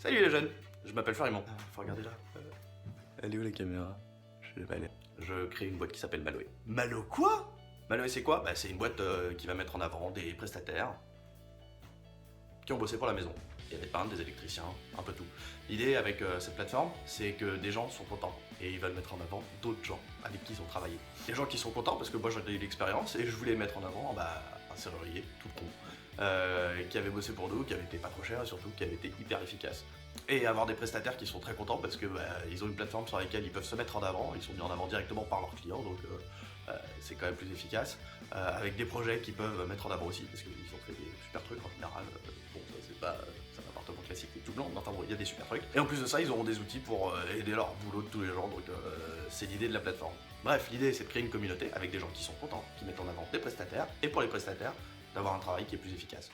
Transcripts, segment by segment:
Salut les jeunes, je m'appelle Farimon. Faut regarder là. Elle est où la caméra? Je sais pas, elle est. Je crée une boîte qui s'appelle Maloé. Malo quoi? Maloé c'est quoi? Bah c'est une boîte qui va mettre en avant des prestataires qui ont bossé pour la maison. Il y a des peintres, des électriciens, un peu tout. L'idée avec cette plateforme, c'est que des gens sont contents et ils veulent mettre en avant d'autres gens avec qui ils ont travaillé. Des gens qui sont contents parce que moi j'ai eu l'expérience et je voulais mettre en avant un serrurier tout con qui avait bossé pour nous, qui avait été pas trop cher et surtout qui avait été hyper efficace. Et avoir des prestataires qui sont très contents parce que ils ont une plateforme sur laquelle ils peuvent se mettre en avant, ils sont mis en avant directement par leurs clients, donc c'est quand même plus efficace. Avec des projets qui peuvent mettre en avant aussi, parce qu'ils ont fait des super trucs en général. Bon, ça c'est pas un appartement classique et tout blanc, mais enfin bon, il y a des super trucs. Et en plus de ça, ils auront des outils pour aider leur boulot de tous les jours, donc c'est l'idée de la plateforme. Bref, l'idée c'est de créer une communauté avec des gens qui sont contents, qui mettent en avant des prestataires, et pour les prestataires, d'avoir un travail qui est plus efficace.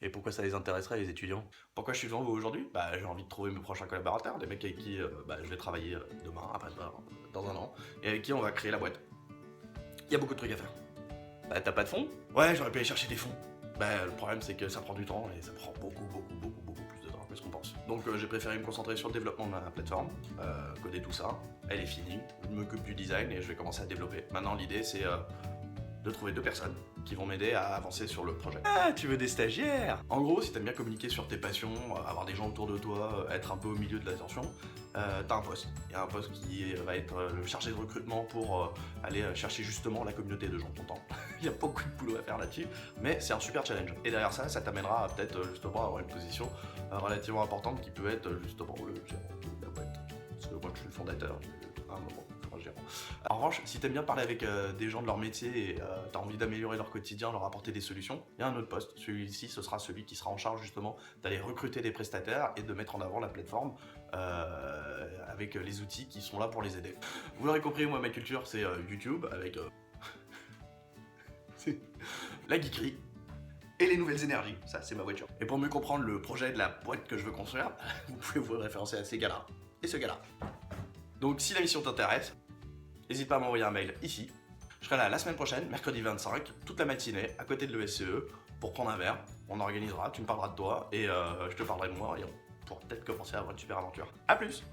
Et pourquoi ça les intéresserait les étudiants? Pourquoi je suis devant vous aujourd'hui? J'ai envie de trouver mes prochains collaborateurs, des mecs avec qui je vais travailler demain, après-demain, dans un an, et avec qui on va créer la boîte. Il y a beaucoup de trucs à faire. T'as pas de fonds? Ouais, j'aurais pu aller chercher des fonds. Le problème c'est que ça prend du temps et ça prend beaucoup plus de temps que ce qu'on pense. Donc j'ai préféré me concentrer sur le développement de ma plateforme, coder tout ça. Elle est finie, je m'occupe du design et je vais commencer à développer. Maintenant l'idée c'est de trouver 2 personnes qui vont m'aider à avancer sur le projet. Ah, tu veux des stagiaires? En gros, si t'aimes bien communiquer sur tes passions, avoir des gens autour de toi, être un peu au milieu de l'attention, t'as un poste. Il y a un poste qui va être le chargé de recrutement pour aller chercher justement la communauté de gens contents. Il y a beaucoup de boulot à faire là-dessus, mais c'est un super challenge. Et derrière ça, ça t'amènera à peut-être justement avoir une position relativement importante qui peut être justement le gérant de la boîte. Parce que moi, je suis le fondateur à un moment. En revanche, si t'aimes bien parler avec des gens de leur métier et t'as envie d'améliorer leur quotidien, leur apporter des solutions, il y a un autre poste. Celui-ci, ce sera celui qui sera en charge justement d'aller recruter des prestataires et de mettre en avant la plateforme avec les outils qui sont là pour les aider. Vous l'aurez compris, moi ma culture c'est YouTube avec la geekerie et les nouvelles énergies. Ça, c'est ma voiture. Et pour mieux comprendre le projet de la boîte que je veux construire, vous pouvez vous référencer à ces gars-là et ce gars-là. Donc si la mission t'intéresse, n'hésite pas à m'envoyer un mail ici. Je serai là la semaine prochaine, mercredi 25, toute la matinée, à côté de l'ESCE, pour prendre un verre. On organisera, tu me parleras de toi, et je te parlerai de moi, et on pourra peut-être commencer à avoir une super aventure. A plus!